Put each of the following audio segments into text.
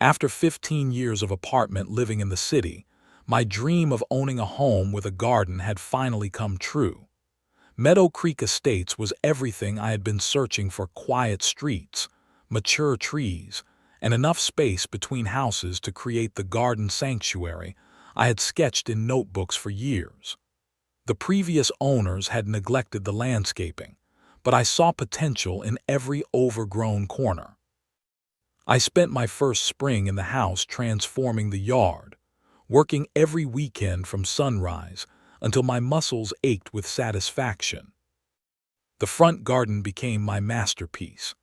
After 15 years of apartment living in the city, my dream of owning a home with a garden had finally come true. Meadow Creek Estates was everything I had been searching for: quiet streets, mature trees, and enough space between houses to create the garden sanctuary I had sketched in notebooks for years. The previous owners had neglected the landscaping, but I saw potential in every overgrown corner. I spent my first spring in the house transforming the yard, working every weekend from sunrise until my muscles ached with satisfaction. The front garden became my masterpiece.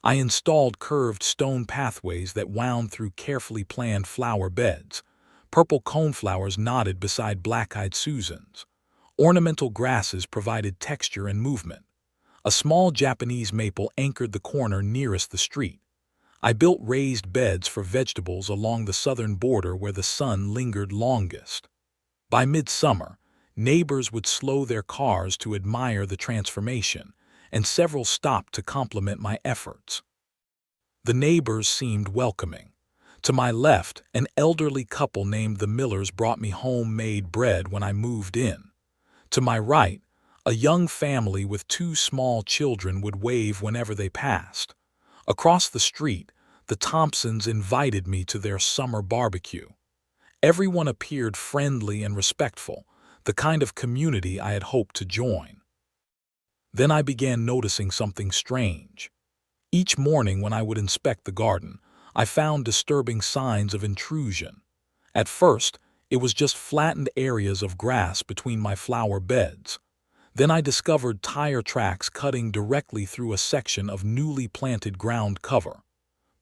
I installed curved stone pathways that wound through carefully planned flower beds. Purple coneflowers nodded beside black-eyed Susans. Ornamental grasses provided texture and movement. A small Japanese maple anchored the corner nearest the street. I built raised beds for vegetables along the southern border where the sun lingered longest. By midsummer, neighbors would slow their cars to admire the transformation, and several stopped to compliment my efforts. The neighbors seemed welcoming. To my left, an elderly couple named the Millers brought me homemade bread when I moved in. To my right, a young family with 2 small children would wave whenever they passed. Across the street, the Thompsons invited me to their summer barbecue. Everyone appeared friendly and respectful, the kind of community I had hoped to join. Then I began noticing something strange. Each morning when I would inspect the garden, I found disturbing signs of intrusion. At first, it was just flattened areas of grass between my flower beds. Then I discovered tire tracks cutting directly through a section of newly planted ground cover.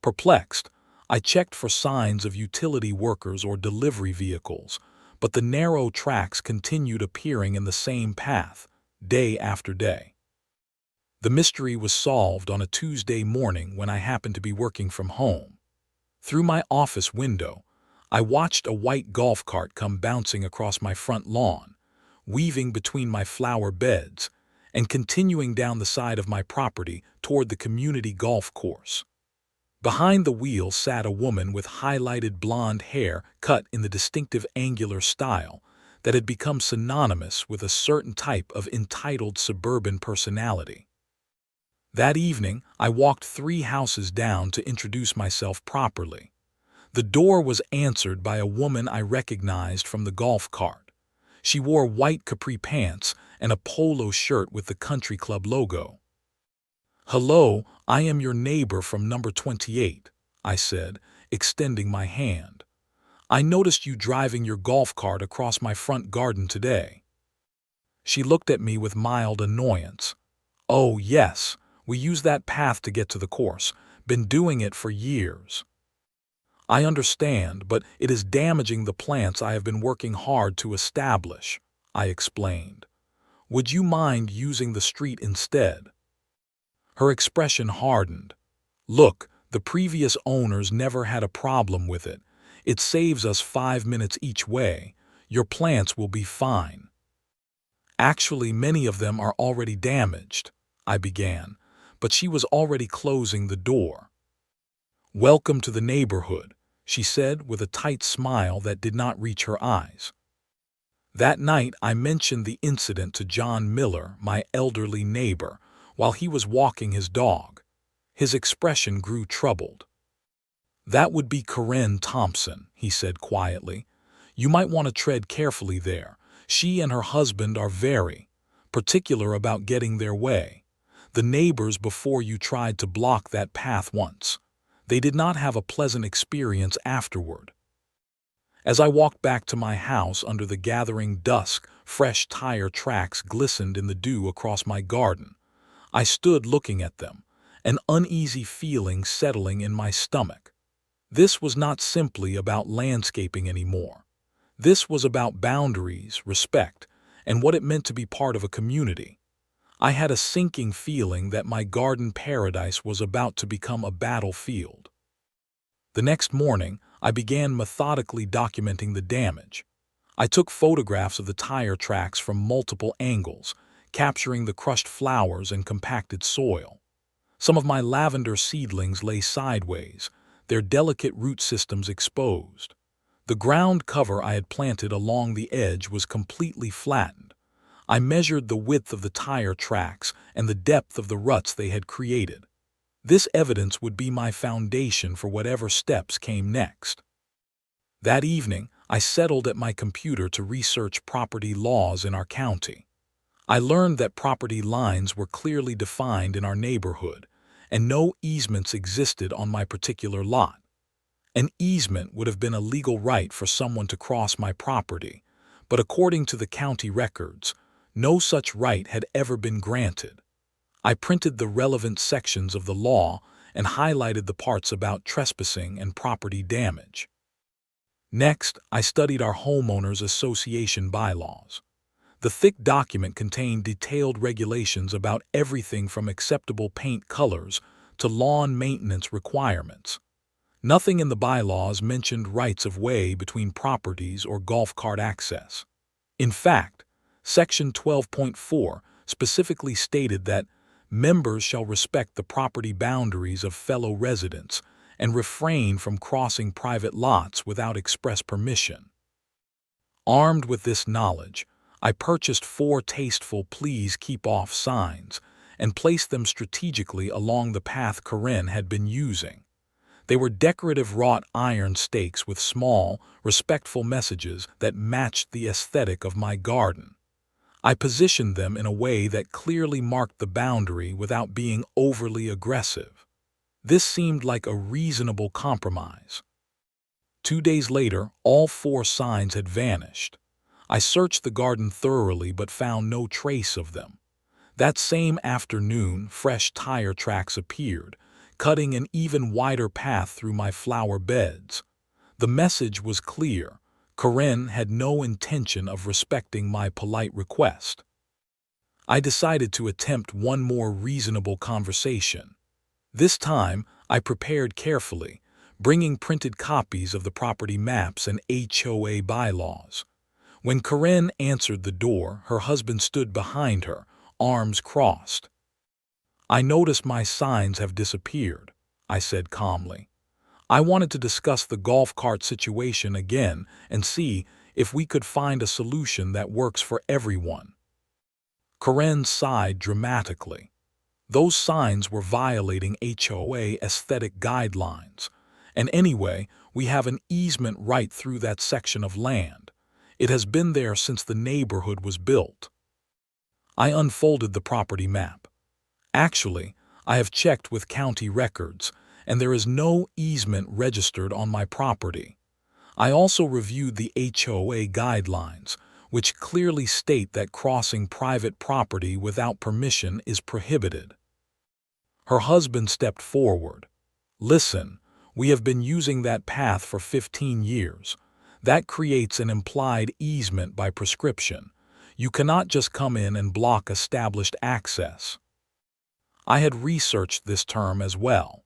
Perplexed, I checked for signs of utility workers or delivery vehicles, but the narrow tracks continued appearing in the same path, day after day. The mystery was solved on a Tuesday morning when I happened to be working from home. Through my office window, I watched a white golf cart come bouncing across my front lawn, weaving between my flower beds, and continuing down the side of my property toward the community golf course. Behind the wheel sat a woman with highlighted blonde hair cut in the distinctive angular style that had become synonymous with a certain type of entitled suburban personality. That evening, I walked 3 houses down to introduce myself properly. The door was answered by a woman I recognized from the golf cart. She wore white capri pants and a polo shirt with the country club logo. "Hello, I am your neighbor from number 28, I said, extending my hand. "I noticed you driving your golf cart across my front garden today." She looked at me with mild annoyance. "Oh, yes, we use that path to get to the course. Been doing it for years." "I understand, but it is damaging the plants I have been working hard to establish," I explained. "Would you mind using the street instead?" Her expression hardened. "Look, the previous owners never had a problem with it. It saves us 5 minutes each way. Your plants will be fine." "Actually, many of them are already damaged," I began, but she was already closing the door. "Welcome to the neighborhood," she said with a tight smile that did not reach her eyes. That night I mentioned the incident to John Miller, my elderly neighbor, while he was walking his dog. His expression grew troubled. "That would be Corinne Thompson," he said quietly. "You might want to tread carefully there. She and her husband are very particular about getting their way. The neighbors before you tried to block that path once. They did not have a pleasant experience afterward." As I walked back to my house under the gathering dusk, fresh tire tracks glistened in the dew across my garden. I stood looking at them, an uneasy feeling settling in my stomach. This was not simply about landscaping anymore. This was about boundaries, respect, and what it meant to be part of a community. I had a sinking feeling that my garden paradise was about to become a battlefield. The next morning, I began methodically documenting the damage. I took photographs of the tire tracks from multiple angles, capturing the crushed flowers and compacted soil. Some of my lavender seedlings lay sideways, their delicate root systems exposed. The ground cover I had planted along the edge was completely flattened. I measured the width of the tire tracks and the depth of the ruts they had created. This evidence would be my foundation for whatever steps came next. That evening, I settled at my computer to research property laws in our county. I learned that property lines were clearly defined in our neighborhood, and no easements existed on my particular lot. An easement would have been a legal right for someone to cross my property, but according to the county records, no such right had ever been granted. I printed the relevant sections of the law and highlighted the parts about trespassing and property damage. Next, I studied our homeowners association bylaws. The thick document contained detailed regulations about everything from acceptable paint colors to lawn maintenance requirements. Nothing in the bylaws mentioned rights of way between properties or golf cart access. In fact, Section 12.4 specifically stated that members shall respect the property boundaries of fellow residents and refrain from crossing private lots without express permission. Armed with this knowledge, I purchased 4 tasteful "Please Keep Off" signs and placed them strategically along the path Corinne had been using. They were decorative wrought iron stakes with small, respectful messages that matched the aesthetic of my garden. I positioned them in a way that clearly marked the boundary without being overly aggressive. This seemed like a reasonable compromise. 2 days later, all 4 signs had vanished. I searched the garden thoroughly but found no trace of them. That same afternoon, fresh tire tracks appeared, cutting an even wider path through my flower beds. The message was clear. Corinne had no intention of respecting my polite request. I decided to attempt one more reasonable conversation. This time, I prepared carefully, bringing printed copies of the property maps and HOA bylaws. When Corinne answered the door, her husband stood behind her, arms crossed. "I notice my signs have disappeared," I said calmly. "I wanted to discuss the golf cart situation again and see if we could find a solution that works for everyone." Corinne sighed dramatically. Those signs were violating HOA aesthetic guidelines. And anyway, we have an easement right through that section of land. It has been there since the neighborhood was built. I unfolded the property map. Actually, I have checked with county records, and there is no easement registered on my property. I also reviewed the HOA guidelines, which clearly state that crossing private property without permission is prohibited. Her husband stepped forward. "Listen, we have been using that path for 15 years. That creates an implied easement by prescription. You cannot just come in and block established access." I had researched this term as well.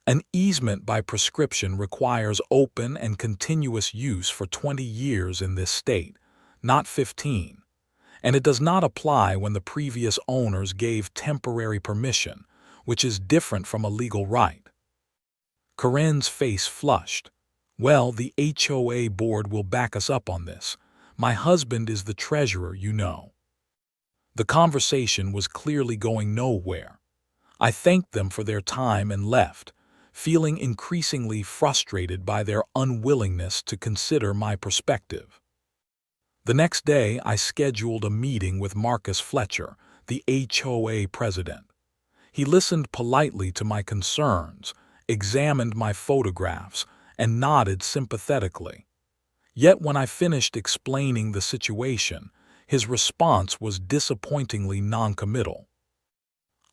An easement by prescription requires open and continuous use for 20 years in this state, not 15. And it does not apply when the previous owners gave temporary permission, which is different from a legal right. Corinne's face flushed. "Well, the HOA board will back us up on this. My husband is the treasurer, you know." The conversation was clearly going nowhere. I thanked them for their time and left, feeling increasingly frustrated by their unwillingness to consider my perspective. The next day, I scheduled a meeting with Marcus Fletcher, the HOA president. He listened politely to my concerns, examined my photographs, and nodded sympathetically. Yet when I finished explaining the situation, his response was disappointingly noncommittal.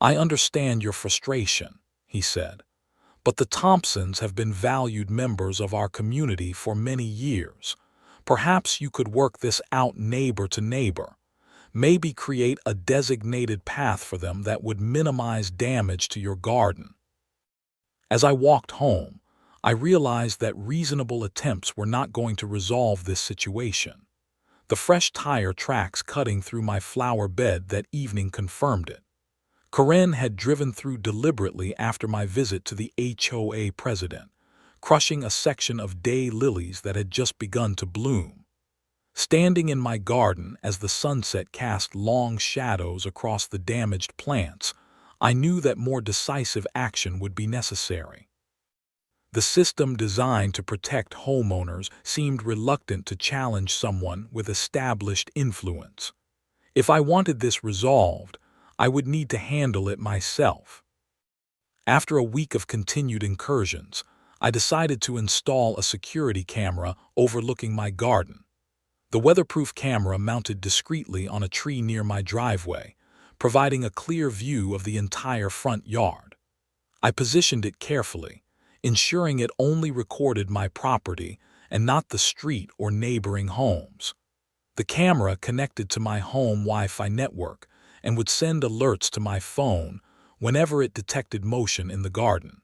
"I understand your frustration," he said, "but the Thompsons have been valued members of our community for many years. Perhaps you could work this out neighbor to neighbor. Maybe create a designated path for them that would minimize damage to your garden." As I walked home, I realized that reasonable attempts were not going to resolve this situation. The fresh tire tracks cutting through my flower bed that evening confirmed it. Corinne had driven through deliberately after my visit to the HOA president, crushing a section of day lilies that had just begun to bloom. Standing in my garden as the sunset cast long shadows across the damaged plants, I knew that more decisive action would be necessary. The system designed to protect homeowners seemed reluctant to challenge someone with established influence. If I wanted this resolved, I would need to handle it myself. After a week of continued incursions, I decided to install a security camera overlooking my garden. The weatherproof camera mounted discreetly on a tree near my driveway, providing a clear view of the entire front yard. I positioned it carefully, ensuring it only recorded my property and not the street or neighboring homes. The camera connected to my home Wi-Fi network and would send alerts to my phone whenever it detected motion in the garden.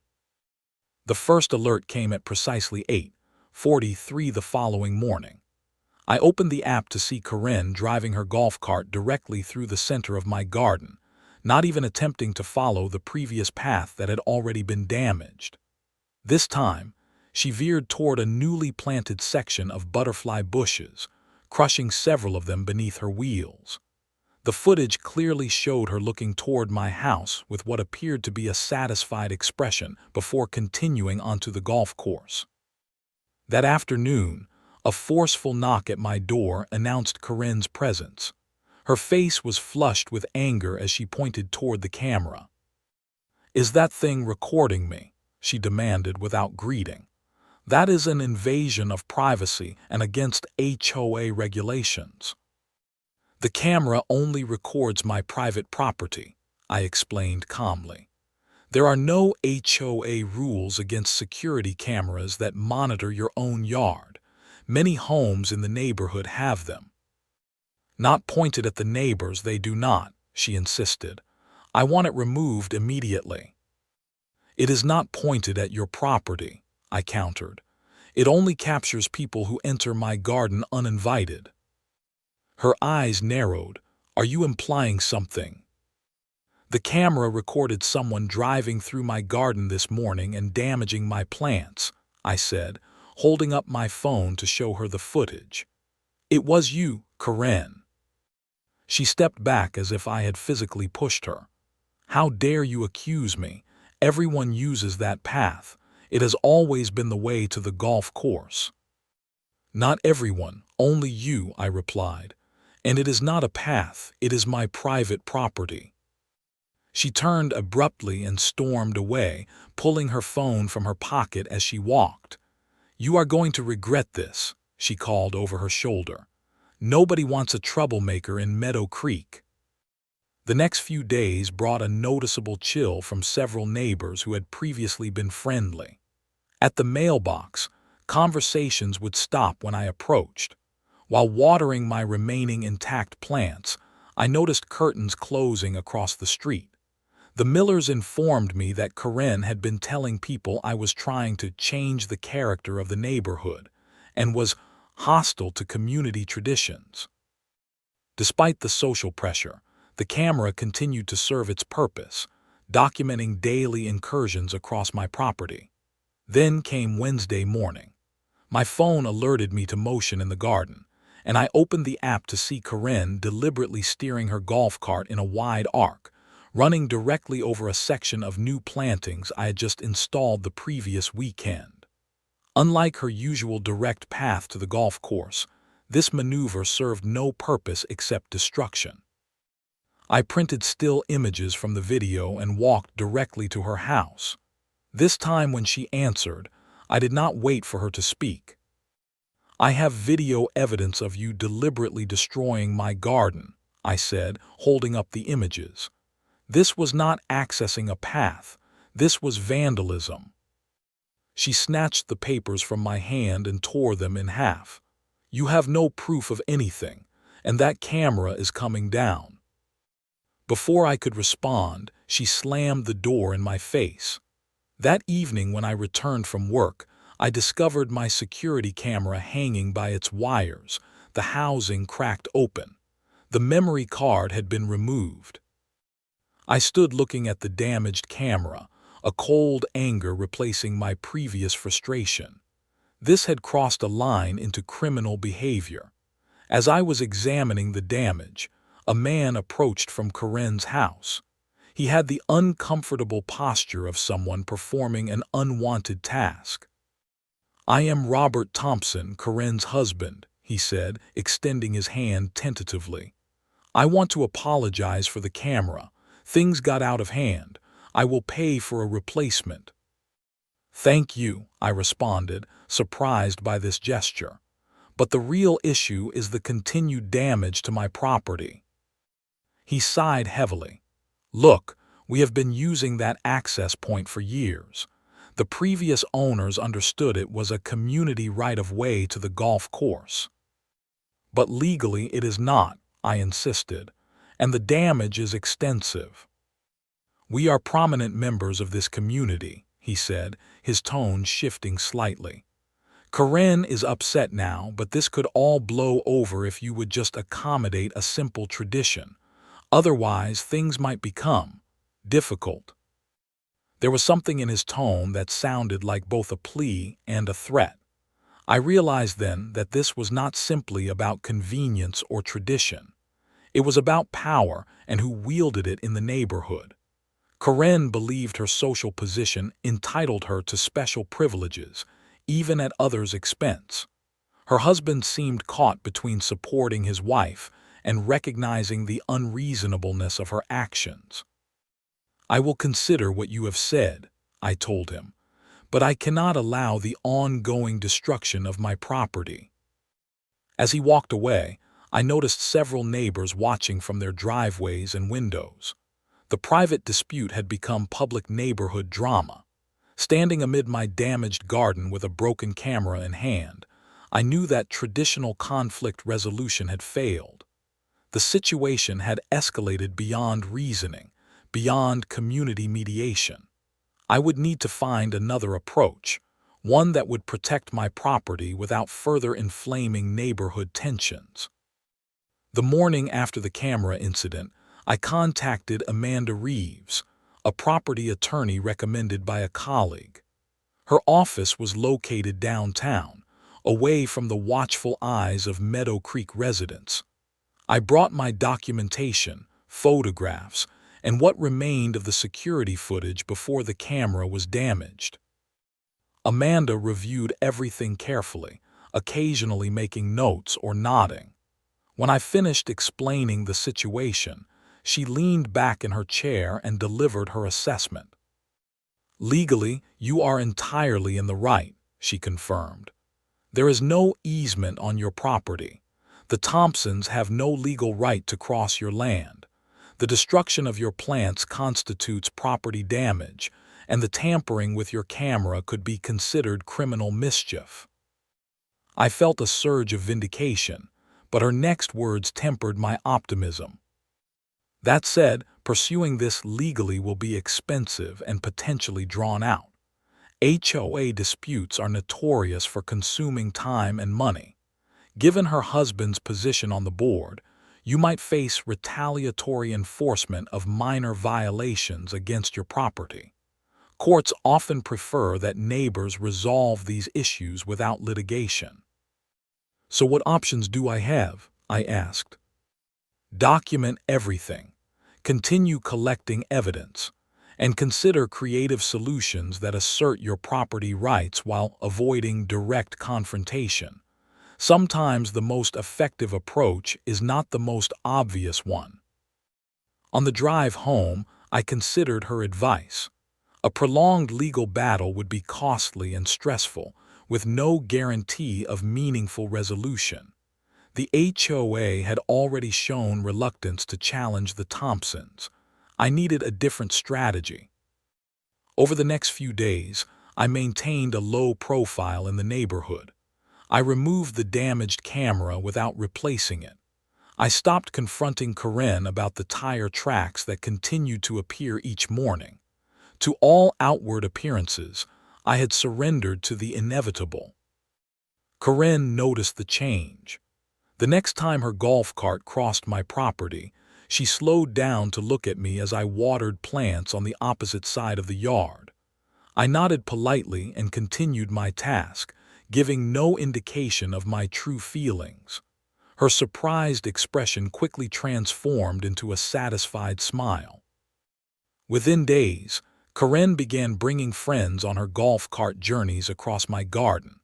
The first alert came at precisely 8:43 the following morning. I opened the app to see Corinne driving her golf cart directly through the center of my garden, not even attempting to follow the previous path that had already been damaged. This time, she veered toward a newly planted section of butterfly bushes, crushing several of them beneath her wheels. The footage clearly showed her looking toward my house with what appeared to be a satisfied expression before continuing onto the golf course. That afternoon, a forceful knock at my door announced Corinne's presence. Her face was flushed with anger as she pointed toward the camera. "Is that thing recording me?" she demanded without greeting. "That is an invasion of privacy and against HOA regulations." "The camera only records my private property," I explained calmly. "There are no HOA rules against security cameras that monitor your own yard. Many homes in the neighborhood have them." "Not pointed at the neighbors, they do not," she insisted. "I want it removed immediately." "It is not pointed at your property," I countered. "It only captures people who enter my garden uninvited." Her eyes narrowed. "Are you implying something?" "The camera recorded someone driving through my garden this morning and damaging my plants," I said, holding up my phone to show her the footage. "It was you, Corinne." She stepped back as if I had physically pushed her. "How dare you accuse me? Everyone uses that path. It has always been the way to the golf course." "Not everyone, only you," I replied. "And it is not a path, it is my private property." She turned abruptly and stormed away, pulling her phone from her pocket as she walked. "You are going to regret this," she called over her shoulder. "Nobody wants a troublemaker in Meadow Creek." The next few days brought a noticeable chill from several neighbors who had previously been friendly. At the mailbox, conversations would stop when I approached. While watering my remaining intact plants, I noticed curtains closing across the street. The Millers informed me that Corinne had been telling people I was trying to change the character of the neighborhood and was hostile to community traditions. Despite the social pressure, the camera continued to serve its purpose, documenting daily incursions across my property. Then came Wednesday morning. My phone alerted me to motion in the garden, and I opened the app to see Corinne deliberately steering her golf cart in a wide arc, running directly over a section of new plantings I had just installed the previous weekend. Unlike her usual direct path to the golf course, this maneuver served no purpose except destruction. I printed still images from the video and walked directly to her house. This time when she answered, I did not wait for her to speak. "I have video evidence of you deliberately destroying my garden," I said, holding up the images. "This was not accessing a path. This was vandalism." She snatched the papers from my hand and tore them in half. "You have no proof of anything, and that camera is coming down." Before I could respond, she slammed the door in my face. That evening when I returned from work, I discovered my security camera hanging by its wires, the housing cracked open. The memory card had been removed. I stood looking at the damaged camera, a cold anger replacing my previous frustration. This had crossed a line into criminal behavior. As I was examining the damage, a man approached from Corinne's house. He had the uncomfortable posture of someone performing an unwanted task. "I am Robert Thompson, Corinne's husband," he said, extending his hand tentatively. "I want to apologize for the camera. Things got out of hand. I will pay for a replacement." "Thank you," I responded, surprised by this gesture. "But the real issue is the continued damage to my property." He sighed heavily. "Look, we have been using that access point for years. The previous owners understood it was a community right-of-way to the golf course. But legally it is not," I insisted, "and the damage is extensive." "We are prominent members of this community," he said, his tone shifting slightly. "Corinne is upset now, but this could all blow over if you would just accommodate a simple tradition. Otherwise, things might become difficult." There was something in his tone that sounded like both a plea and a threat. I realized then that this was not simply about convenience or tradition. It was about power and who wielded it in the neighborhood. Corinne believed her social position entitled her to special privileges, even at others' expense. Her husband seemed caught between supporting his wife and recognizing the unreasonableness of her actions. "I will consider what you have said," I told him, "but I cannot allow the ongoing destruction of my property." As he walked away, I noticed several neighbors watching from their driveways and windows. The private dispute had become public neighborhood drama. Standing amid my damaged garden with a broken camera in hand, I knew that traditional conflict resolution had failed. The situation had escalated beyond reasoning, beyond community mediation. I would need to find another approach, one that would protect my property without further inflaming neighborhood tensions. The morning after the camera incident, I contacted Amanda Reeves, a property attorney recommended by a colleague. Her office was located downtown, away from the watchful eyes of Meadow Creek residents. I brought my documentation, photographs, and what remained of the security footage before the camera was damaged. Amanda reviewed everything carefully, occasionally making notes or nodding. When I finished explaining the situation, she leaned back in her chair and delivered her assessment. "Legally, you are entirely in the right," she confirmed. "There is no easement on your property. The Thompsons have no legal right to cross your land. The destruction of your plants constitutes property damage, and the tampering with your camera could be considered criminal mischief." I felt a surge of vindication, but her next words tempered my optimism. "That said, pursuing this legally will be expensive and potentially drawn out. HOA disputes are notorious for consuming time and money. Given her husband's position on the board, you might face retaliatory enforcement of minor violations against your property. Courts often prefer that neighbors resolve these issues without litigation." "So what options do I have?" I asked. "Document everything. Continue collecting evidence, and consider creative solutions that assert your property rights while avoiding direct confrontation. Sometimes the most effective approach is not the most obvious one." On the drive home, I considered her advice. A prolonged legal battle would be costly and stressful, with no guarantee of meaningful resolution. The HOA had already shown reluctance to challenge the Thompsons. I needed a different strategy. Over the next few days, I maintained a low profile in the neighborhood. I removed the damaged camera without replacing it. I stopped confronting Corinne about the tire tracks that continued to appear each morning. To all outward appearances, I had surrendered to the inevitable. Corinne noticed the change. The next time her golf cart crossed my property, she slowed down to look at me as I watered plants on the opposite side of the yard. I nodded politely and continued my task, giving no indication of my true feelings. Her surprised expression quickly transformed into a satisfied smile. Within days, Karen began bringing friends on her golf cart journeys across my garden.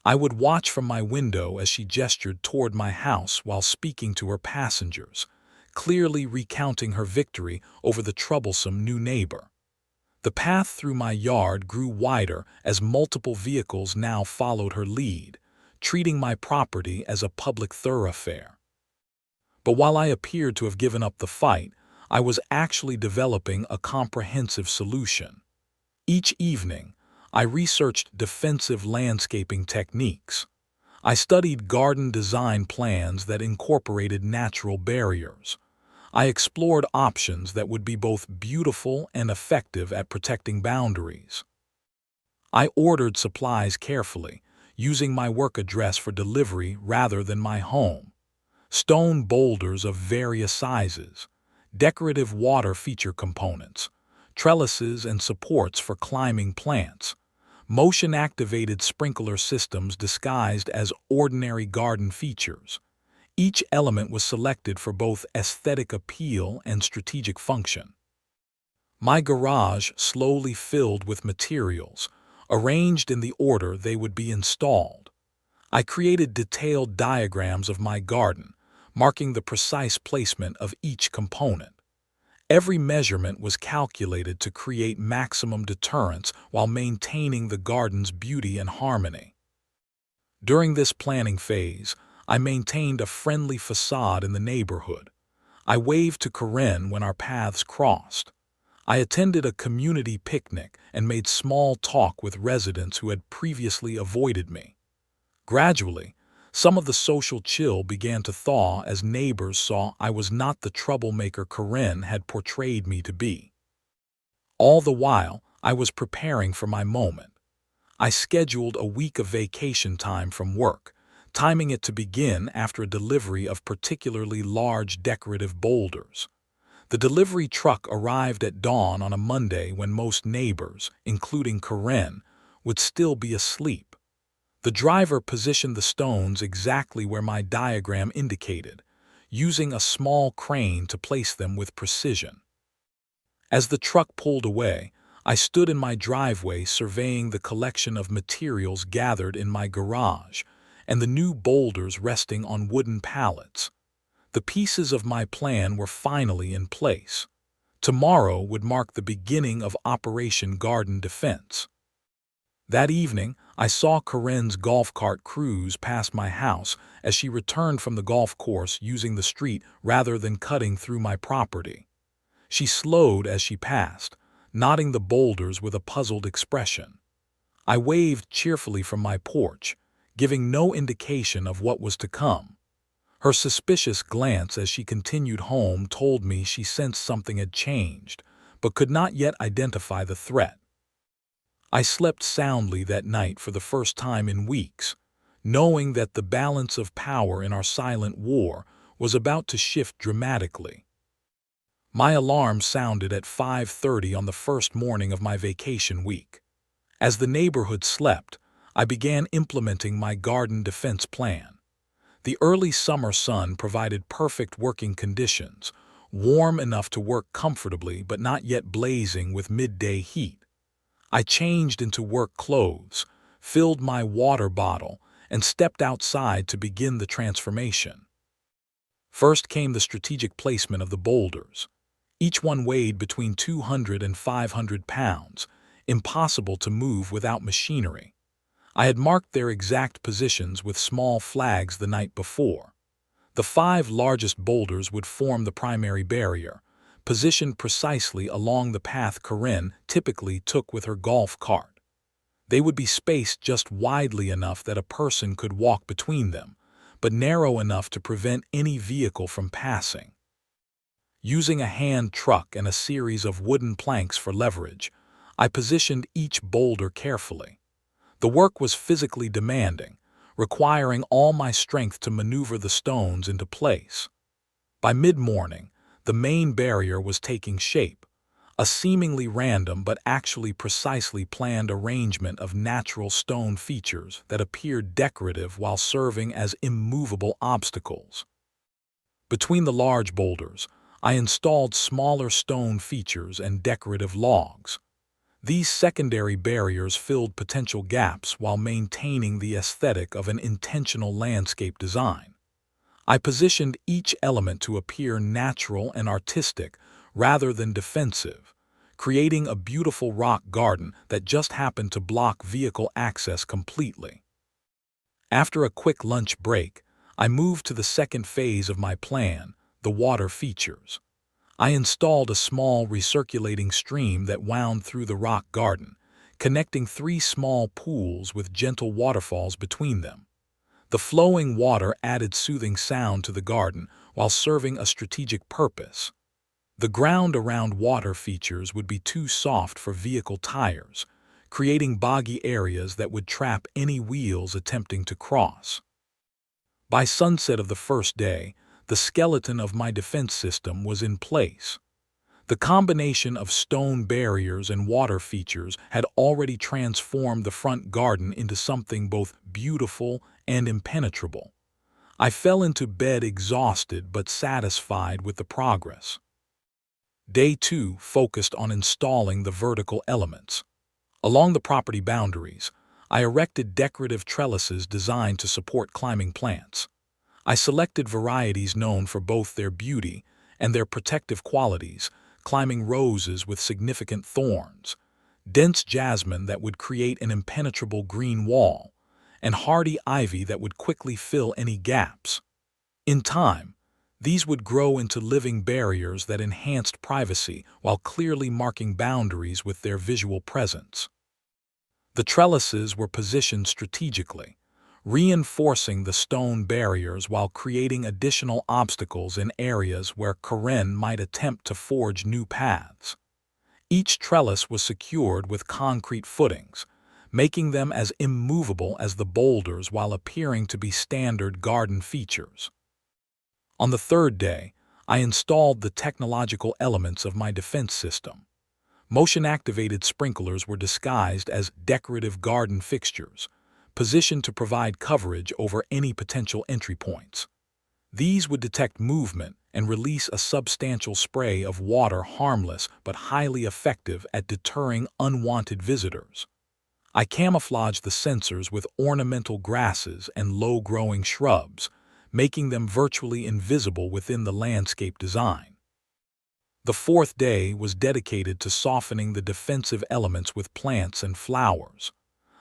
I would watch from my window as she gestured toward my house while speaking to her passengers, clearly recounting her victory over the troublesome new neighbor. The path through my yard grew wider as multiple vehicles now followed her lead, treating my property as a public thoroughfare. But while I appeared to have given up the fight, I was actually developing a comprehensive solution. Each evening, I researched defensive landscaping techniques. I studied garden design plans that incorporated natural barriers. I explored options that would be both beautiful and effective at protecting boundaries. I ordered supplies carefully, using my work address for delivery rather than my home. Stone boulders of various sizes, decorative water feature components, trellises and supports for climbing plants, motion-activated sprinkler systems disguised as ordinary garden features. Each element was selected for both aesthetic appeal and strategic function. My garage slowly filled with materials, arranged in the order they would be installed. I created detailed diagrams of my garden, marking the precise placement of each component. Every measurement was calculated to create maximum deterrence while maintaining the garden's beauty and harmony. During this planning phase, I maintained a friendly facade in the neighborhood. I waved to Karen when our paths crossed. I attended a community picnic and made small talk with residents who had previously avoided me. Gradually, some of the social chill began to thaw as neighbors saw I was not the troublemaker Karen had portrayed me to be. All the while, I was preparing for my moment. I scheduled a week of vacation time from work, timing it to begin after a delivery of particularly large decorative boulders. The delivery truck arrived at dawn on a Monday when most neighbors, including Karen, would still be asleep. The driver positioned the stones exactly where my diagram indicated, using a small crane to place them with precision. As the truck pulled away, I stood in my driveway surveying the collection of materials gathered in my garage and the new boulders resting on wooden pallets. The pieces of my plan were finally in place. Tomorrow would mark the beginning of Operation Garden Defense. That evening, I saw Karen's golf cart cruise past my house as she returned from the golf course using the street rather than cutting through my property. She slowed as she passed, nodding the boulders with a puzzled expression. I waved cheerfully from my porch, giving no indication of what was to come. Her suspicious glance as she continued home told me she sensed something had changed, but could not yet identify the threat. I slept soundly that night for the first time in weeks, knowing that the balance of power in our silent war was about to shift dramatically. My alarm sounded at 5:30 on the first morning of my vacation week. As the neighborhood slept, I began implementing my garden defense plan. The early summer sun provided perfect working conditions, warm enough to work comfortably but not yet blazing with midday heat. I changed into work clothes, filled my water bottle, and stepped outside to begin the transformation. First came the strategic placement of the boulders. Each one weighed between 200 and 500 pounds, impossible to move without machinery. I had marked their exact positions with small flags the night before. The 5 largest boulders would form the primary barrier, positioned precisely along the path Karen typically took with her golf cart. They would be spaced just widely enough that a person could walk between them, but narrow enough to prevent any vehicle from passing. Using a hand truck and a series of wooden planks for leverage, I positioned each boulder carefully. The work was physically demanding, requiring all my strength to maneuver the stones into place. By mid-morning, the main barrier was taking shape. a seemingly random but actually precisely planned arrangement of natural stone features that appeared decorative while serving as immovable obstacles. Between the large boulders, I installed smaller stone features and decorative logs. These secondary barriers filled potential gaps while maintaining the aesthetic of an intentional landscape design. I positioned each element to appear natural and artistic rather than defensive, creating a beautiful rock garden that just happened to block vehicle access completely. After a quick lunch break, I moved to the second phase of my plan, the water features. I installed a small recirculating stream that wound through the rock garden, connecting 3 small pools with gentle waterfalls between them. The flowing water added soothing sound to the garden while serving a strategic purpose. The ground around water features would be too soft for vehicle tires, creating boggy areas that would trap any wheels attempting to cross. By sunset of the first day, the skeleton of my defense system was in place. The combination of stone barriers and water features had already transformed the front garden into something both beautiful and impenetrable. I fell into bed exhausted but satisfied with the progress. Day 2 focused on installing the vertical elements. Along the property boundaries, I erected decorative trellises designed to support climbing plants. I selected varieties known for both their beauty and their protective qualities, climbing roses with significant thorns, dense jasmine that would create an impenetrable green wall, and hardy ivy that would quickly fill any gaps. In time, these would grow into living barriers that enhanced privacy while clearly marking boundaries with their visual presence. The trellises were positioned strategically, reinforcing the stone barriers while creating additional obstacles in areas where Karen might attempt to forge new paths. Each trellis was secured with concrete footings, making them as immovable as the boulders while appearing to be standard garden features. On the third day, I installed the technological elements of my defense system. Motion-activated sprinklers were disguised as decorative garden fixtures, positioned to provide coverage over any potential entry points. These would detect movement and release a substantial spray of water, harmless but highly effective at deterring unwanted visitors. I camouflaged the sensors with ornamental grasses and low-growing shrubs, making them virtually invisible within the landscape design. The fourth day was dedicated to softening the defensive elements with plants and flowers.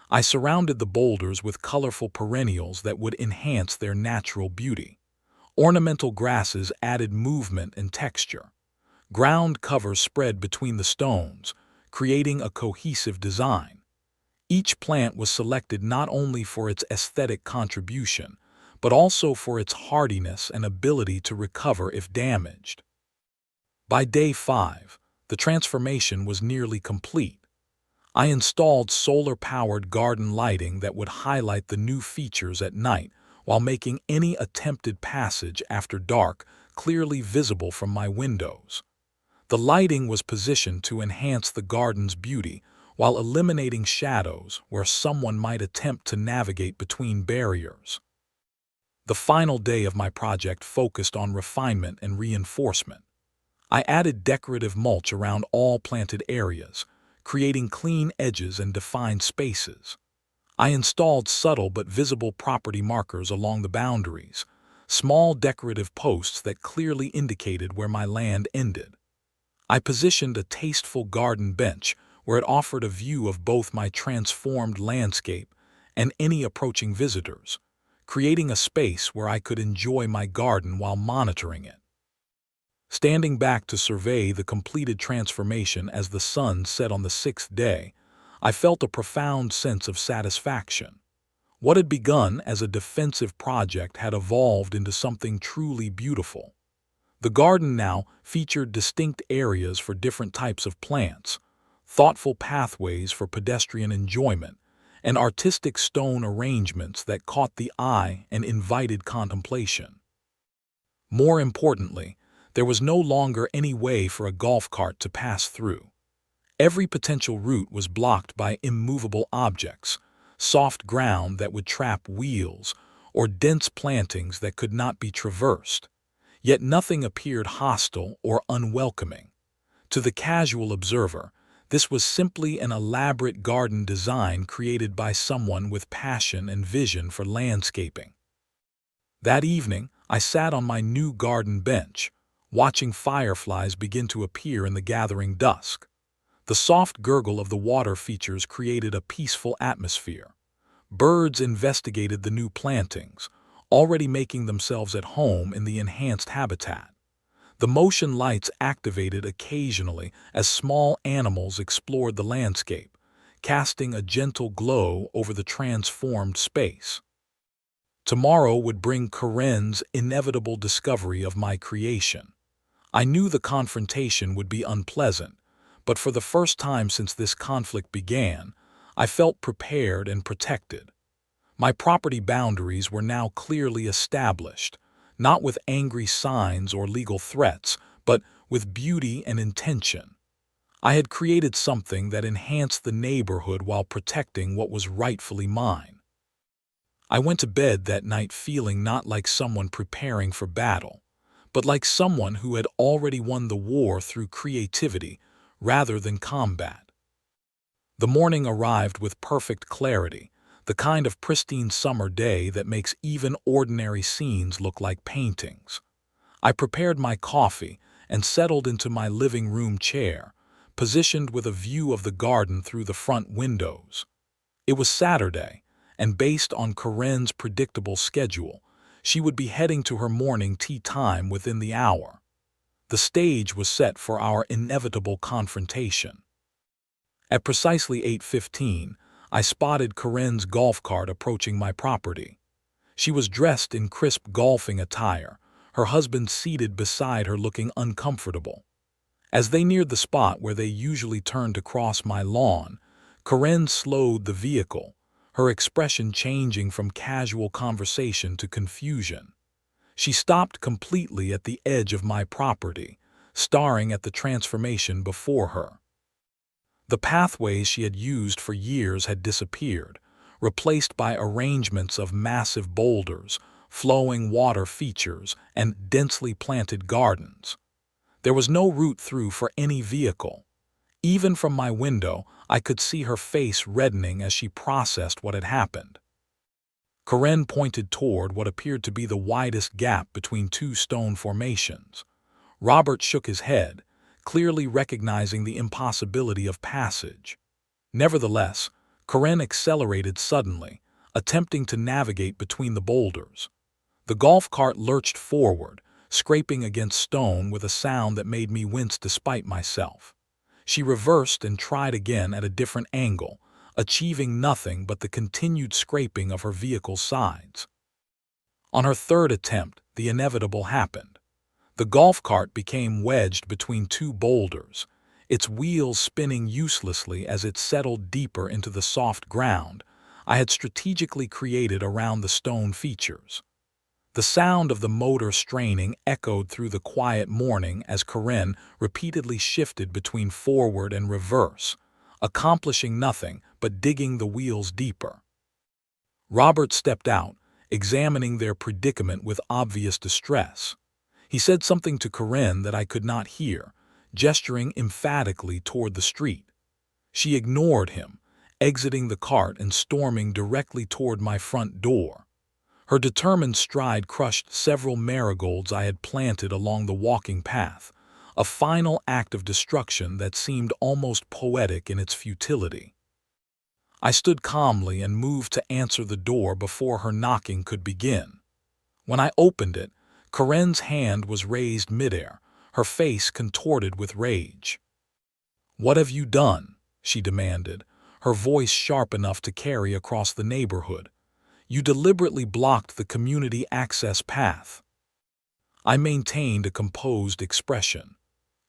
I surrounded the boulders with colorful perennials that would enhance their natural beauty. Ornamental grasses added movement and texture. Ground cover spread between the stones, creating a cohesive design. Each plant was selected not only for its aesthetic contribution, but also for its hardiness and ability to recover if damaged. By day 5, the transformation was nearly complete. I installed solar-powered garden lighting that would highlight the new features at night while making any attempted passage after dark clearly visible from my windows. The lighting was positioned to enhance the garden's beauty while eliminating shadows where someone might attempt to navigate between barriers. The final day of my project focused on refinement and reinforcement. I added decorative mulch around all planted areas, creating clean edges and defined spaces. I installed subtle but visible property markers along the boundaries, small decorative posts that clearly indicated where my land ended. I positioned a tasteful garden bench where it offered a view of both my transformed landscape and any approaching visitors, creating a space where I could enjoy my garden while monitoring it. Standing back to survey the completed transformation as the sun set on the 6th day, I felt a profound sense of satisfaction. What had begun as a defensive project had evolved into something truly beautiful. The garden now featured distinct areas for different types of plants, thoughtful pathways for pedestrian enjoyment, and artistic stone arrangements that caught the eye and invited contemplation. More importantly, There was no longer any way for a golf cart to pass through. Every potential route was blocked by immovable objects, soft ground that would trap wheels, or dense plantings that could not be traversed. Yet nothing appeared hostile or unwelcoming. To the casual observer, this was simply an elaborate garden design created by someone with passion and vision for landscaping. That evening, I sat on my new garden bench, watching fireflies begin to appear in the gathering dusk. The soft gurgle of the water features created a peaceful atmosphere. Birds investigated the new plantings, already making themselves at home in the enhanced habitat. The motion lights activated occasionally as small animals explored the landscape, casting a gentle glow over the transformed space. Tomorrow would bring Karen's inevitable discovery of my creation. I knew the confrontation would be unpleasant, but for the first time since this conflict began, I felt prepared and protected. My property boundaries were now clearly established, not with angry signs or legal threats, but with beauty and intention. I had created something that enhanced the neighborhood while protecting what was rightfully mine. I went to bed that night feeling not like someone preparing for battle, but like someone who had already won the war through creativity rather than combat. The morning arrived with perfect clarity, the kind of pristine summer day that makes even ordinary scenes look like paintings. I prepared my coffee and settled into my living room chair, positioned with a view of the garden through the front windows. It was Saturday, and based on Karen's predictable schedule, she would be heading to her morning tea time within the hour. The stage was set for our inevitable confrontation. At precisely 8:15, I spotted Karen's golf cart approaching my property. She was dressed in crisp golfing attire, her husband seated beside her looking uncomfortable. As they neared the spot where they usually turned to cross my lawn, Karen slowed the vehicle, her expression changing from casual conversation to confusion. She stopped completely at the edge of my property, staring at the transformation before her. The pathways she had used for years had disappeared, replaced by arrangements of massive boulders, flowing water features, and densely planted gardens. There was no route through for any vehicle. Even from my window, I could see her face reddening as she processed what had happened. Karen pointed toward what appeared to be the widest gap between two stone formations. Robert shook his head, clearly recognizing the impossibility of passage. Nevertheless, Karen accelerated suddenly, attempting to navigate between the boulders. The golf cart lurched forward, scraping against stone with a sound that made me wince despite myself. She reversed and tried again at a different angle, achieving nothing but the continued scraping of her vehicle's sides. On her third attempt, the inevitable happened. The golf cart became wedged between two boulders, its wheels spinning uselessly as it settled deeper into the soft ground I had strategically created around the stone features. The sound of the motor straining echoed through the quiet morning as Karen repeatedly shifted between forward and reverse, accomplishing nothing but digging the wheels deeper. Robert stepped out, examining their predicament with obvious distress. He said something to Karen that I could not hear, gesturing emphatically toward the street. She ignored him, exiting the cart and storming directly toward my front door. Her determined stride crushed several marigolds I had planted along the walking path, a final act of destruction that seemed almost poetic in its futility. I stood calmly and moved to answer the door before her knocking could begin. When I opened it, Karen's hand was raised midair, her face contorted with rage. "What have you done?" she demanded, her voice sharp enough to carry across the neighborhood. "You deliberately blocked the community access path." I maintained a composed expression.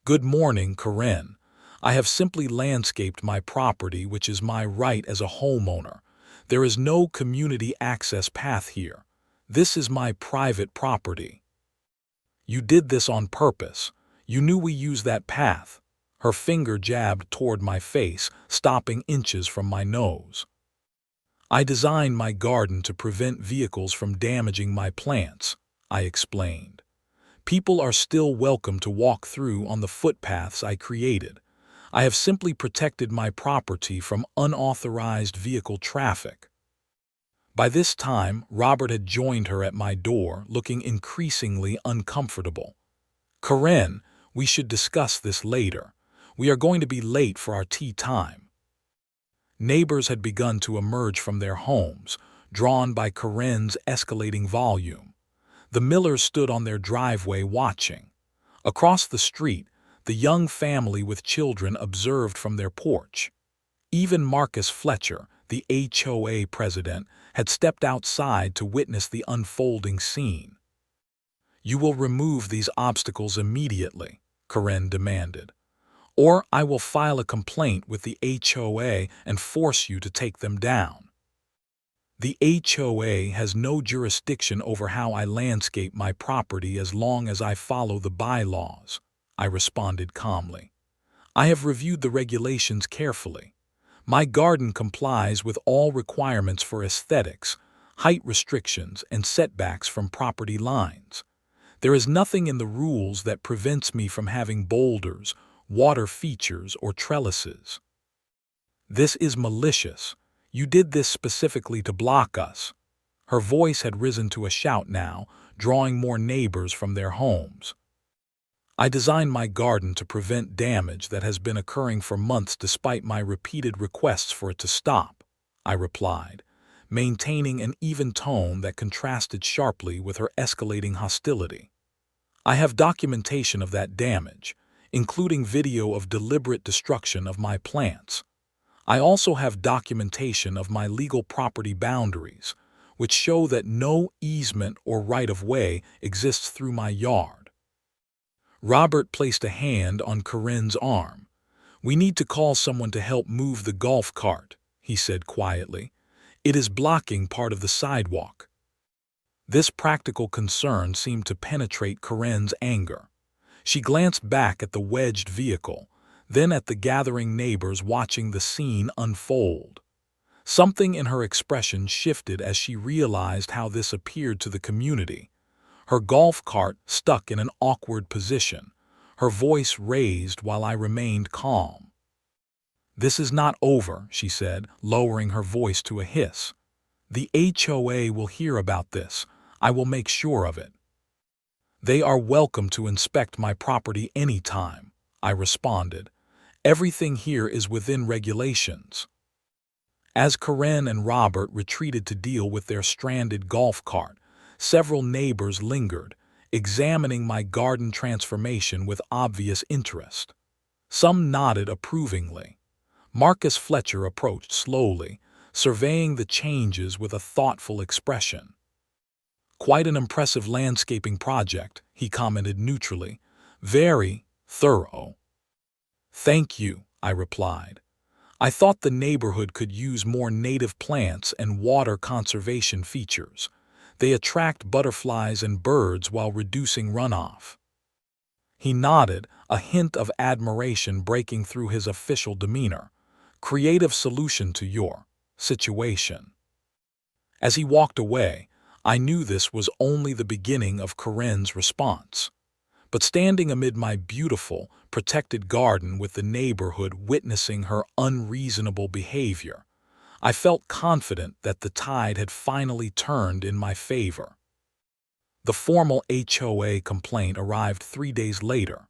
"Good morning, Karen. I have simply landscaped my property, which is my right as a homeowner. There is no community access path here. This is my private property." You did this on purpose. You knew we used that path. Her finger jabbed toward my face, stopping inches from my nose. I designed my garden to prevent vehicles from damaging my plants, I explained. People are still welcome to walk through on the footpaths I created. I have simply protected my property from unauthorized vehicle traffic. By this time, Robert had joined her at my door, looking increasingly uncomfortable. Karen, we should discuss this later. We are going to be late for our tea time. Neighbors had begun to emerge from their homes, drawn by Karen's escalating volume. The Millers stood on their driveway watching. Across the street, the young family with children observed from their porch. Even Marcus Fletcher, the HOA president, had stepped outside to witness the unfolding scene. "You will remove these obstacles immediately," Karen demanded, "or I will file a complaint with the HOA and force you to take them down." "The HOA has no jurisdiction over how I landscape my property as long as I follow the bylaws," I responded calmly. "I have reviewed the regulations carefully. My garden complies with all requirements for aesthetics, height restrictions, and setbacks from property lines. There is nothing in the rules that prevents me from having boulders, water features, or trellises." "This is malicious. You did this specifically to block us." Her voice had risen to a shout now, drawing more neighbors from their homes. "I designed my garden to prevent damage that has been occurring for months despite my repeated requests for it to stop," I replied, maintaining an even tone that contrasted sharply with her escalating hostility. "I have documentation of that damage, including video of deliberate destruction of my plants. I also have documentation of my legal property boundaries, which show that no easement or right-of-way exists through my yard." Robert placed a hand on Karen's arm. "We need to call someone to help move the golf cart," he said quietly. "It is blocking part of the sidewalk." This practical concern seemed to penetrate Karen's anger. She glanced back at the wedged vehicle, then at the gathering neighbors watching the scene unfold. Something in her expression shifted as she realized how this appeared to the community. Her golf cart stuck in an awkward position, her voice raised while I remained calm. "This is not over," she said, lowering her voice to a hiss. "The HOA will hear about this. I will make sure of it." "They are welcome to inspect my property anytime," I responded. "Everything here is within regulations." As Karen and Robert retreated to deal with their stranded golf cart, several neighbors lingered, examining my garden transformation with obvious interest. Some nodded approvingly. Marcus Fletcher approached slowly, surveying the changes with a thoughtful expression. "Quite an impressive landscaping project," he commented neutrally. "Very thorough." "Thank you," I replied. "I thought the neighborhood could use more native plants and water conservation features. They attract butterflies and birds while reducing runoff." He nodded, a hint of admiration breaking through his official demeanor. "Creative solution to your situation." As he walked away, I knew this was only the beginning of Karen's response. But standing amid my beautiful, protected garden with the neighborhood witnessing her unreasonable behavior, I felt confident that the tide had finally turned in my favor. The formal HOA complaint arrived 3 days later.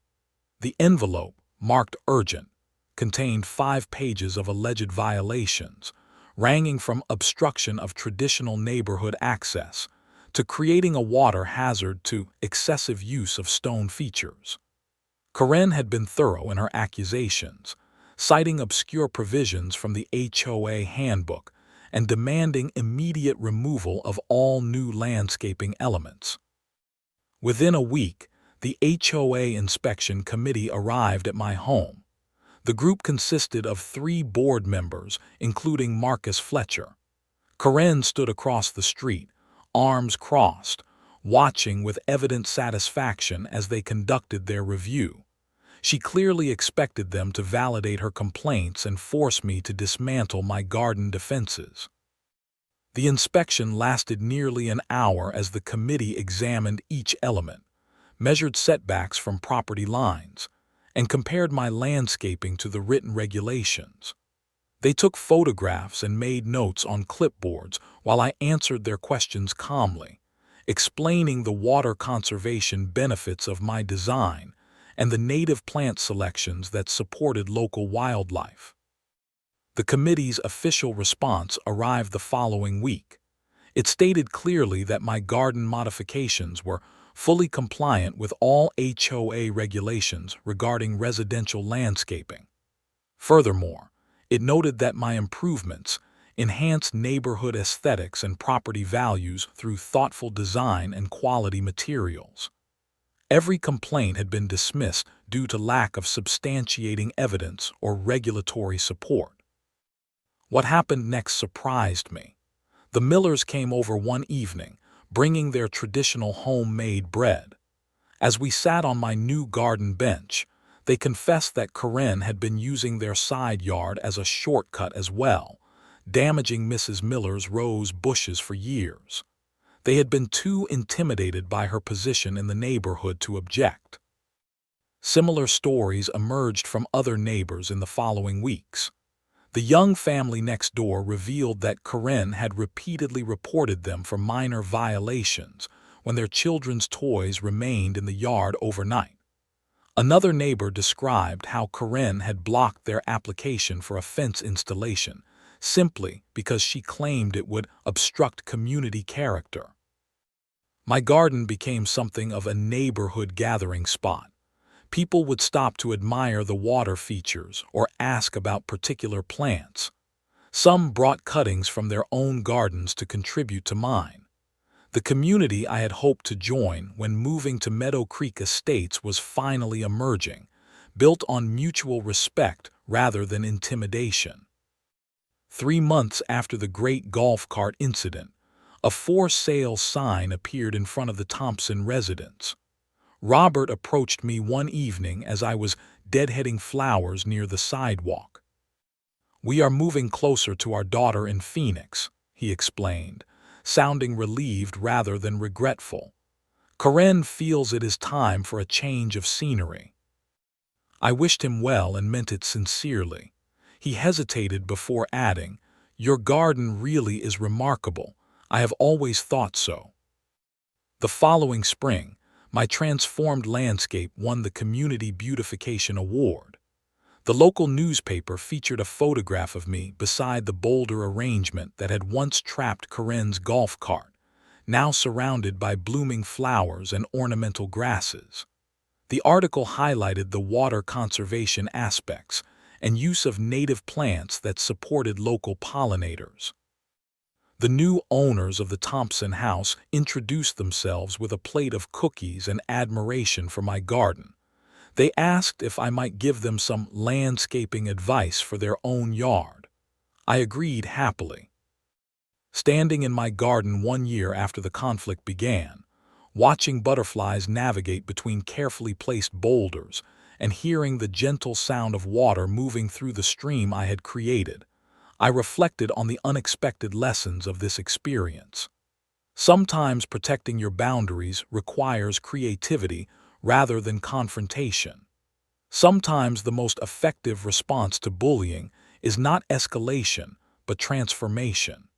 The envelope, marked urgent, contained 5 pages of alleged violations, ranging from obstruction of traditional neighborhood access to creating a water hazard to excessive use of stone features. Karen had been thorough in her accusations, citing obscure provisions from the HOA handbook and demanding immediate removal of all new landscaping elements. Within a week, the HOA inspection committee arrived at my home. The group consisted of 3 board members, including Marcus Fletcher. Karen stood across the street, arms crossed, watching with evident satisfaction as they conducted their review. She clearly expected them to validate her complaints and force me to dismantle my garden defenses. The inspection lasted nearly an hour as the committee examined each element, measured setbacks from property lines, and compared my landscaping to the written regulations. They took photographs and made notes on clipboards while I answered their questions calmly, explaining the water conservation benefits of my design and the native plant selections that supported local wildlife. The committee's official response arrived the following week. It stated clearly that my garden modifications were fully compliant with all HOA regulations regarding residential landscaping. Furthermore, it noted that my improvements enhanced neighborhood aesthetics and property values through thoughtful design and quality materials. Every complaint had been dismissed due to lack of substantiating evidence or regulatory support. What happened next surprised me. The Millers came over one evening, bringing their traditional homemade bread. As we sat on my new garden bench, they confessed that Karen had been using their side yard as a shortcut as well, damaging Mrs. Miller's rose bushes for years. They had been too intimidated by her position in the neighborhood to object. Similar stories emerged from other neighbors in the following weeks. The young family next door revealed that Karen had repeatedly reported them for minor violations when their children's toys remained in the yard overnight. Another neighbor described how Karen had blocked their application for a fence installation simply because she claimed it would obstruct community character. My garden became something of a neighborhood gathering spot. People would stop to admire the water features or ask about particular plants. Some brought cuttings from their own gardens to contribute to mine. The community I had hoped to join when moving to Meadow Creek Estates was finally emerging, built on mutual respect rather than intimidation. 3 months after the great golf cart incident, a for sale sign appeared in front of the Thompson residence. Robert approached me one evening as I was deadheading flowers near the sidewalk. "We are moving closer to our daughter in Phoenix," he explained, sounding relieved rather than regretful. "Karen feels it is time for a change of scenery." I wished him well and meant it sincerely. He hesitated before adding, "Your garden really is remarkable. I have always thought so." The following spring, my transformed landscape won the Community Beautification Award. The local newspaper featured a photograph of me beside the boulder arrangement that had once trapped Karen's golf cart, now surrounded by blooming flowers and ornamental grasses. The article highlighted the water conservation aspects and use of native plants that supported local pollinators. The new owners of the Thompson house introduced themselves with a plate of cookies and admiration for my garden. They asked if I might give them some landscaping advice for their own yard. I agreed happily. Standing in my garden 1 year after the conflict began, watching butterflies navigate between carefully placed boulders and hearing the gentle sound of water moving through the stream I had created, I reflected on the unexpected lessons of this experience. Sometimes protecting your boundaries requires creativity rather than confrontation. Sometimes the most effective response to bullying is not escalation, but transformation.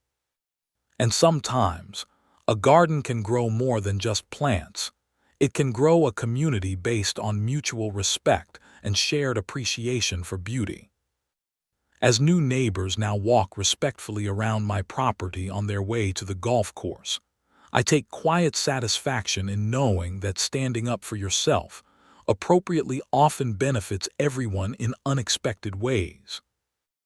And sometimes, a garden can grow more than just plants. It can grow a community based on mutual respect and shared appreciation for beauty. As new neighbors now walk respectfully around my property on their way to the golf course, I take quiet satisfaction in knowing that standing up for yourself appropriately often benefits everyone in unexpected ways.